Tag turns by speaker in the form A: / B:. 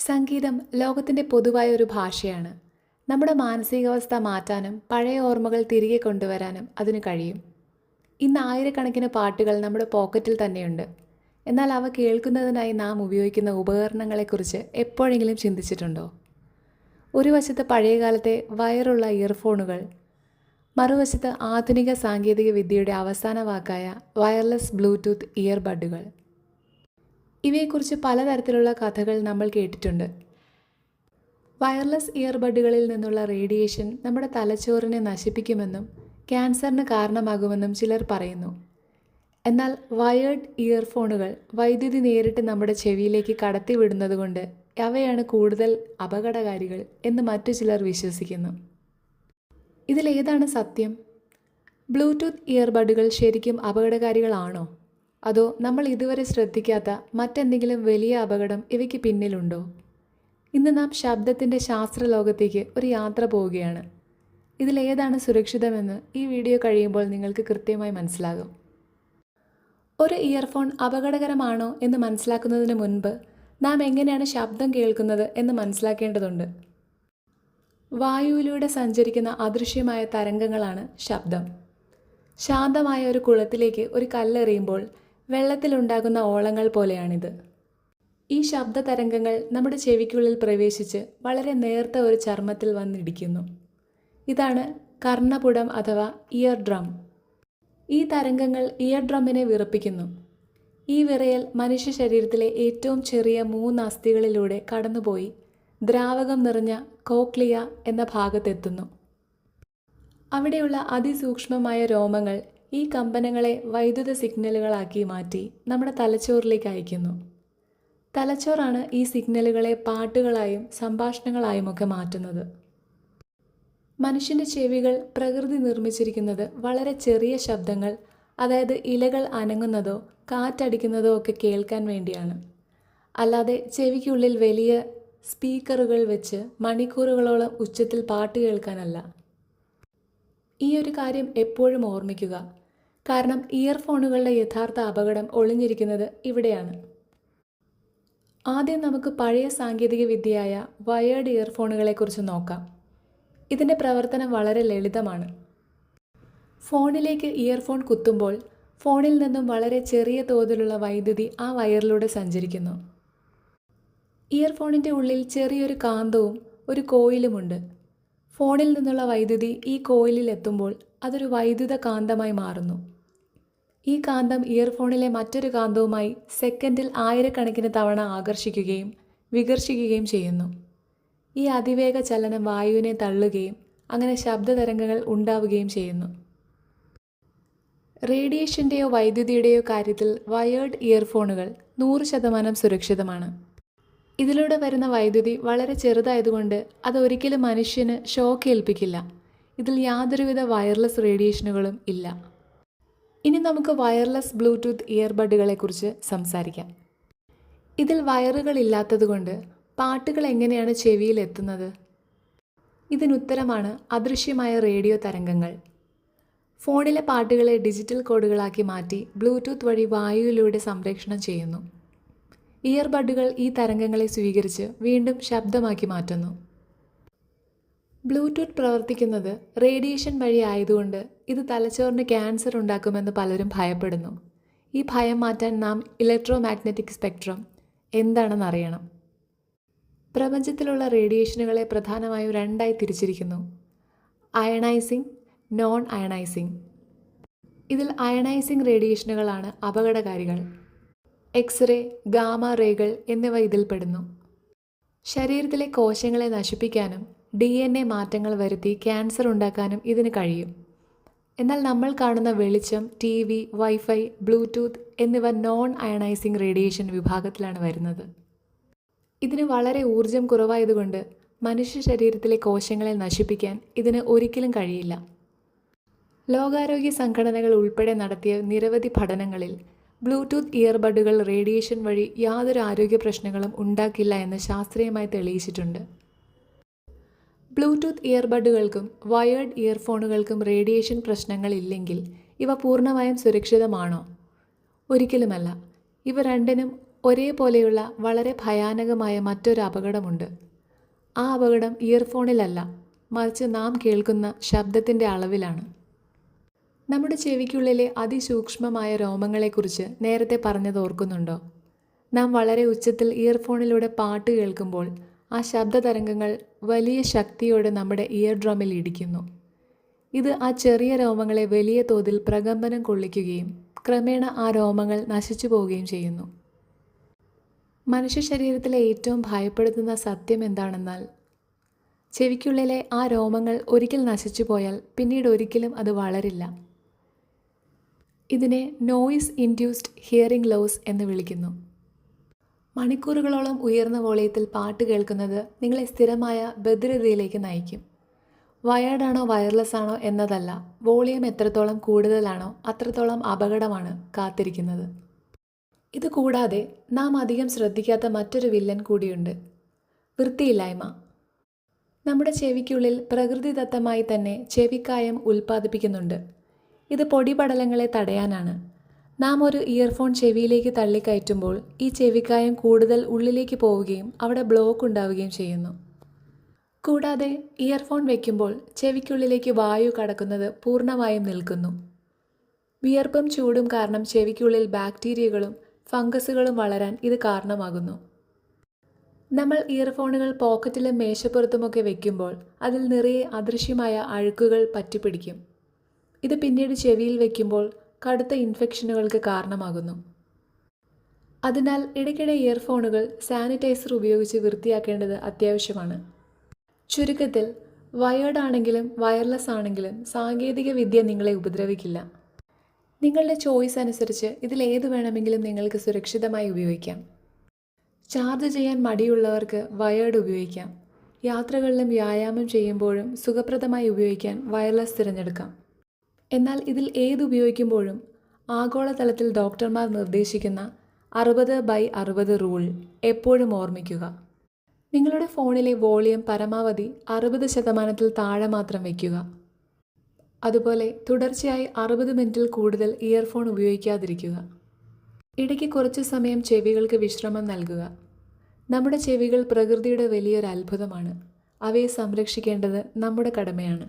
A: സംഗീതം ലോകത്തിൻ്റെ പൊതുവായ ഒരു ഭാഷയാണ്. നമ്മുടെ മാനസികാവസ്ഥ മാറ്റാനും പഴയ ഓർമ്മകൾ തിരികെ കൊണ്ടുവരാനും അതിന് കഴിയും. ഇന്ന് ആയിരക്കണക്കിന് പാട്ടുകൾ നമ്മുടെ പോക്കറ്റിൽ തന്നെയുണ്ട്. എന്നാൽ അവ കേൾക്കുന്നതിനായി നാം ഉപയോഗിക്കുന്ന ഉപകരണങ്ങളെക്കുറിച്ച് എപ്പോഴെങ്കിലും ചിന്തിച്ചിട്ടുണ്ടോ? ഒരു വശത്ത് പഴയകാലത്തെ വയറുള്ള ഇയർഫോണുകൾ, മറുവശത്ത് ആധുനിക സാങ്കേതിക വിദ്യയുടെ അവസാന വാക്കായ വയർലെസ് ബ്ലൂടൂത്ത് ഇയർബഡുകൾ. ഇവയെക്കുറിച്ച് പലതരത്തിലുള്ള കഥകൾ നമ്മൾ കേട്ടിട്ടുണ്ട്. വയർലെസ് ഇയർബഡുകളിൽ നിന്നുള്ള റേഡിയേഷൻ നമ്മുടെ തലച്ചോറിനെ നശിപ്പിക്കുമെന്നും ക്യാൻസറിന് കാരണമാകുമെന്നും ചിലർ പറയുന്നു. എന്നാൽ വയേർഡ് ഇയർഫോണുകൾ വൈദ്യുതി നേരിട്ട് നമ്മുടെ ചെവിയിലേക്ക് കടത്തിവിടുന്നതുകൊണ്ട് അവയാണ് കൂടുതൽ അപകടകാരികൾ എന്ന് മറ്റു ചിലർ വിശ്വസിക്കുന്നു. ഇതിലേതാണ് സത്യം? ബ്ലൂടൂത്ത് ഇയർബഡുകൾ ശരിക്കും അപകടകാരികളാണോ? അതോ നമ്മൾ ഇതുവരെ ശ്രദ്ധിക്കാത്ത മറ്റെന്തെങ്കിലും വലിയ അപകടം ഇവയ്ക്ക് പിന്നിലുണ്ടോ? ഇന്ന് നാം ശബ്ദത്തിൻ്റെ ശാസ്ത്രലോകത്തേക്ക് ഒരു യാത്ര പോവുകയാണ്. ഇതിലേതാണ് സുരക്ഷിതമെന്ന് ഈ വീഡിയോ കഴിയുമ്പോൾ നിങ്ങൾക്ക് കൃത്യമായി മനസ്സിലാകും. ഒരു ഇയർഫോൺ അപകടകരമാണോ എന്ന് മനസ്സിലാക്കുന്നതിന് മുൻപ് നാം എങ്ങനെയാണ് ശബ്ദം കേൾക്കുന്നത് എന്ന് മനസ്സിലാക്കേണ്ടതുണ്ട്. വായുവിലൂടെ സഞ്ചരിക്കുന്ന അദൃശ്യമായ തരംഗങ്ങളാണ് ശബ്ദം. ശാന്തമായ ഒരു കുളത്തിലേക്ക് ഒരു കല്ലെറിയുമ്പോൾ വെള്ളത്തിലുണ്ടാകുന്ന ഓളങ്ങൾ പോലെയാണിത്. ഈ ശബ്ദ തരംഗങ്ങൾ നമ്മുടെ ചെവിക്കുള്ളിൽ പ്രവേശിച്ച് വളരെ നേർത്ത ഒരു ചർമ്മത്തിൽ വന്നിടിക്കുന്നു. ഇതാണ് കർണപുടം അഥവാ ഇയർ ഡ്രം. ഈ തരംഗങ്ങൾ ഇയർ ഡ്രമ്മിനെ വിറപ്പിക്കുന്നു. ഈ വിറയൽ മനുഷ്യ ശരീരത്തിലെ ഏറ്റവും ചെറിയ 3 അസ്ഥികളിലൂടെ കടന്നുപോയി ദ്രാവകം നിറഞ്ഞ കോക്ലിയ എന്ന ഭാഗത്തെത്തുന്നു. അവിടെയുള്ള അതിസൂക്ഷ്മമായ രോമങ്ങൾ ഈ കമ്പനങ്ങളെ വൈദ്യുത സിഗ്നലുകളാക്കി മാറ്റി നമ്മുടെ തലച്ചോറിലേക്ക് അയക്കുന്നു. തലച്ചോറാണ് ഈ സിഗ്നലുകളെ പാട്ടുകളായും സംഭാഷണങ്ങളായുമൊക്കെ മാറ്റുന്നത്. മനുഷ്യൻ്റെ ചെവികൾ പ്രകൃതി നിർമ്മിച്ചിരിക്കുന്നത് വളരെ ചെറിയ ശബ്ദങ്ങൾ, അതായത് ഇലകൾ അനങ്ങുന്നതോ കാറ്റടിക്കുന്നതോ ഒക്കെ കേൾക്കാൻ വേണ്ടിയാണ്. അല്ലാതെ ചെവിക്കുള്ളിൽ വലിയ സ്പീക്കറുകൾ വെച്ച് മണിക്കൂറുകളോളം ഉച്ചത്തിൽ പാട്ട് കേൾക്കാനല്ല. ഈ ഒരു കാര്യം എപ്പോഴും ഓർമ്മിക്കുക. കാരണം ഇയർഫോണുകളുടെ യഥാർത്ഥ അപകടം ഒളിഞ്ഞിരിക്കുന്നത് ഇവിടെയാണ്. ആദ്യം നമുക്ക് പഴയ സാങ്കേതിക വിദ്യയായ വയേർഡ് ഇയർഫോണുകളെക്കുറിച്ച് നോക്കാം. ഇതിൻ്റെ പ്രവർത്തനം വളരെ ലളിതമാണ്. ഫോണിലേക്ക് ഇയർഫോൺ കുത്തുമ്പോൾ ഫോണിൽ നിന്നും വളരെ ചെറിയ തോതിലുള്ള വൈദ്യുതി ആ വയറിലൂടെ സഞ്ചരിക്കുന്നു. ഇയർഫോണിൻ്റെ ഉള്ളിൽ ചെറിയൊരു കാന്തവും ഒരു കോയിലുമുണ്ട്. ഫോണിൽ നിന്നുള്ള വൈദ്യുതി ഈ കോയിലിൽ എത്തുമ്പോൾ അതൊരു വൈദ്യുത കാന്തമായി മാറുന്നു. ഈ കാന്തം ഇയർഫോണിലെ മറ്റൊരു കാന്തവുമായി സെക്കൻഡിൽ ആയിരക്കണക്കിന് തവണ ആകർഷിക്കുകയും വികർഷിക്കുകയും ചെയ്യുന്നു. ഈ അതിവേഗ ചലനം വായുവിനെ തള്ളുകയും അങ്ങനെ ശബ്ദതരംഗങ്ങൾ ഉണ്ടാവുകയും ചെയ്യുന്നു. റേഡിയേഷൻ്റെയോ വൈദ്യുതിയുടെയോ കാര്യത്തിൽ വയേർഡ് ഇയർഫോണുകൾ 100% സുരക്ഷിതമാണ്. ഇതിലൂടെ വരുന്ന വൈദ്യുതി വളരെ ചെറുതായതുകൊണ്ട് അതൊരിക്കലും മനുഷ്യന് ഷോക്ക് ഏൽപ്പിക്കില്ല. ഇതിൽ യാതൊരുവിധ വയർലെസ് റേഡിയേഷനുകളും ഇല്ല. ഇനി നമുക്ക് വയർലെസ് ബ്ലൂടൂത്ത് ഇയർബഡുകളെക്കുറിച്ച് സംസാരിക്കാം. ഇതിൽ വയറുകളില്ലാത്തതുകൊണ്ട് പാട്ടുകൾ എങ്ങനെയാണ് ചെവിയിൽ എത്തുന്നത്? ഇതിനുത്തരമാണ് അദൃശ്യമായ റേഡിയോ തരംഗങ്ങൾ. ഫോണിലെ പാട്ടുകളെ ഡിജിറ്റൽ കോഡുകളാക്കി മാറ്റി ബ്ലൂടൂത്ത് വഴി വായുവിലൂടെ സംപ്രേഷണം ചെയ്യുന്നു. ഇയർബഡുകൾ ഈ തരംഗങ്ങളെ സ്വീകരിച്ച് വീണ്ടും ശബ്ദമാക്കി മാറ്റുന്നു. ബ്ലൂടൂത്ത് പ്രവർത്തിക്കുന്നത് റേഡിയേഷൻ വഴി ആയതുകൊണ്ട് ഇത് തലച്ചോറിന് ക്യാൻസർ ഉണ്ടാക്കുമെന്ന് പലരും ഭയപ്പെടുന്നു. ഈ ഭയം മാറ്റാൻ നാം ഇലക്ട്രോമാഗ്നറ്റിക് സ്പെക്ട്രം എന്താണെന്ന് അറിയണം. പ്രപഞ്ചത്തിലുള്ള റേഡിയേഷനുകളെ പ്രധാനമായും 2ആയി തിരിച്ചിരിക്കുന്നു: അയണൈസിങ്, നോൺ അയണൈസിങ്. ഇതിൽ അയണൈസിങ് റേഡിയേഷനുകളാണ് അപകടകാരികൾ. എക്സ്റേ, ഗാമ റേകൾ എന്നിവ ഇതിൽപ്പെടുന്നു. ശരീരത്തിലെ കോശങ്ങളെ നശിപ്പിക്കാനും DNA മാറ്റങ്ങൾ വരുത്തി ക്യാൻസർ ഉണ്ടാക്കാനും ഇതിന് കഴിയും. എന്നാൽ നമ്മൾ കാണുന്ന വെളിച്ചം, TV, വൈഫൈ, ബ്ലൂടൂത്ത് എന്നിവ നോൺ അയണൈസിങ് റേഡിയേഷൻ വിഭാഗത്തിലാണ് വരുന്നത്. ഇതിന് വളരെ ഊർജം കുറവായതുകൊണ്ട് മനുഷ്യ ശരീരത്തിലെ കോശങ്ങളെ നശിപ്പിക്കാൻ ഇതിന് ഒരിക്കലും കഴിയില്ല. ലോകാരോഗ്യ സംഘടനകൾ ഉൾപ്പെടെ നടത്തിയ നിരവധി പഠനങ്ങളിൽ ബ്ലൂടൂത്ത് ഇയർബഡുകൾ റേഡിയേഷൻ വഴി യാതൊരു ആരോഗ്യ പ്രശ്നങ്ങളും ഉണ്ടാക്കില്ല എന്ന് ശാസ്ത്രീയമായി തെളിയിച്ചിട്ടുണ്ട്. ബ്ലൂടൂത്ത് ഇയർബഡുകൾക്കും വയേർഡ് ഇയർഫോണുകൾക്കും റേഡിയേഷൻ പ്രശ്നങ്ങളില്ലെങ്കിൽ ഇവ പൂർണ്ണമായും സുരക്ഷിതമാണോ? ഒരിക്കലുമല്ല. ഇവ രണ്ടിനും ഒരേപോലെയുള്ള വളരെ ഭയാനകമായ മറ്റൊരു അപകടമുണ്ട്. ആ അപകടം ഇയർഫോണിലല്ല, മറിച്ച് നാം കേൾക്കുന്ന ശബ്ദത്തിൻ്റെ അളവിലാണ്. നമ്മുടെ ചെവിക്കുള്ളിലെ അതിസൂക്ഷ്മമായ രോമങ്ങളെക്കുറിച്ച് നേരത്തെ പറഞ്ഞത് ഓർക്കുന്നുണ്ടോ? നാം വളരെ ഉച്ചത്തിൽ ഇയർഫോണിലൂടെ പാട്ട് കേൾക്കുമ്പോൾ ആ ശബ്ദതരംഗങ്ങൾ വലിയ ശക്തിയോടെ നമ്മുടെ ഇയർ ഡ്രമ്മിൽ ഇടിക്കുന്നു. ഇത് ആ ചെറിയ രോമങ്ങളെ വലിയ തോതിൽ പ്രകമ്പനം കൊള്ളിക്കുകയും ക്രമേണ ആ രോമങ്ങൾ നശിച്ചു പോവുകയും ചെയ്യുന്നു. മനുഷ്യ ശരീരത്തിലെ ഏറ്റവും ഭയപ്പെടുത്തുന്ന സത്യം എന്താണെന്നാൽ, ചെവിക്കുള്ളിലെ ആ രോമങ്ങൾ ഒരിക്കൽ നശിച്ചു പോയാൽ പിന്നീട് ഒരിക്കലും അത് വളരില്ല. ഇതിനെ നോയിസ് ഇൻഡ്യൂസ്ഡ് ഹിയറിംഗ് ലോസ് എന്ന് വിളിക്കുന്നു. മണിക്കൂറുകളോളം ഉയർന്ന വോളിയത്തിൽ പാട്ട് കേൾക്കുന്നത് നിങ്ങളെ സ്ഥിരമായ ബധിരതയിലേക്ക് നയിക്കും. വയേർഡാണോ വയർലെസ് ആണോ എന്നതല്ല, വോളിയം എത്രത്തോളം കൂടുതലാണോ അത്രത്തോളം അപകടമാണ് കാത്തിരിക്കുന്നത്. ഇത് കൂടാതെ നാം അധികം ശ്രദ്ധിക്കാത്ത മറ്റൊരു വില്ലൻ കൂടിയുണ്ട്: വൃത്തിയില്ലായ്മ. നമ്മുടെ ചെവിക്കുള്ളിൽ പ്രകൃതിദത്തമായി തന്നെ ചെവിക്കായം ഉൽപ്പാദിപ്പിക്കുന്നുണ്ട്. ഇത് പൊടിപടലങ്ങളെ തടയാനാണ്. നാം ഒരു ഇയർഫോൺ ചെവിയിലേക്ക് തള്ളിക്കയറ്റുമ്പോൾ ഈ ചെവിക്കായം കൂടുതൽ ഉള്ളിലേക്ക് പോവുകയും അവിടെ ബ്ലോക്ക് ഉണ്ടാവുകയും ചെയ്യുന്നു. കൂടാതെ ഇയർഫോൺ വയ്ക്കുമ്പോൾ ചെവിക്കുള്ളിലേക്ക് വായു കടക്കുന്നത് പൂർണ്ണമായും നിൽക്കുന്നു. വിയർപ്പും ചൂടും കാരണം ചെവിക്കുള്ളിൽ ബാക്ടീരിയകളും ഫംഗസുകളും വളരാൻ ഇത് കാരണമാകുന്നു. നമ്മൾ ഇയർഫോണുകൾ പോക്കറ്റിലും മേശപ്പുറത്തുമൊക്കെ വയ്ക്കുമ്പോൾ അതിൽ നിറയെ അദൃശ്യമായ അഴുക്കുകൾ പറ്റിപ്പിടിക്കും. ഇത് പിന്നീട് ചെവിയിൽ വയ്ക്കുമ്പോൾ കടുത്ത ഇൻഫെക്ഷനുകൾക്ക് കാരണമാകുന്നു. അതിനാൽ ഇടയ്ക്കിടെ ഇയർഫോണുകൾ സാനിറ്റൈസർ ഉപയോഗിച്ച് വൃത്തിയാക്കേണ്ടത് അത്യാവശ്യമാണ്. ചുരുക്കത്തിൽ, വയേർഡ് ആണെങ്കിലും വയർലെസ് ആണെങ്കിലും സാങ്കേതിക വിദ്യ നിങ്ങളെ ഉപദ്രവിക്കില്ല. നിങ്ങളുടെ ചോയ്സ് അനുസരിച്ച് ഇതിലേത് വേണമെങ്കിലും നിങ്ങൾക്ക് സുരക്ഷിതമായി ഉപയോഗിക്കാം. ചാർജ് ചെയ്യാൻ മടിയുള്ളവർക്ക് വയേർഡ് ഉപയോഗിക്കാം. യാത്രകളിലും വ്യായാമം ചെയ്യുമ്പോഴും സുഖപ്രദമായി ഉപയോഗിക്കാൻ വയർലെസ് തിരഞ്ഞെടുക്കാം. എന്നാൽ ഇതിൽ ഏതുപയോഗിക്കുമ്പോഴും ആഗോളതലത്തിൽ ഡോക്ടർമാർ നിർദ്ദേശിക്കുന്ന 60/60 റൂൾ എപ്പോഴും ഓർമ്മിക്കുക. നിങ്ങളുടെ ഫോണിലെ വോളിയം പരമാവധി 60% താഴെ മാത്രം വയ്ക്കുക. അതുപോലെ തുടർച്ചയായി 60 മിനിറ്റിൽ കൂടുതൽ ഇയർഫോൺ ഉപയോഗിക്കാതിരിക്കുക. ഇടയ്ക്ക് കുറച്ച് സമയം ചെവികൾക്ക് വിശ്രമം നൽകുക. നമ്മുടെ ചെവികൾ പ്രകൃതിയുടെ വലിയൊരു അത്ഭുതമാണ്. അവയെ സംരക്ഷിക്കേണ്ടത് നമ്മുടെ കടമയാണ്.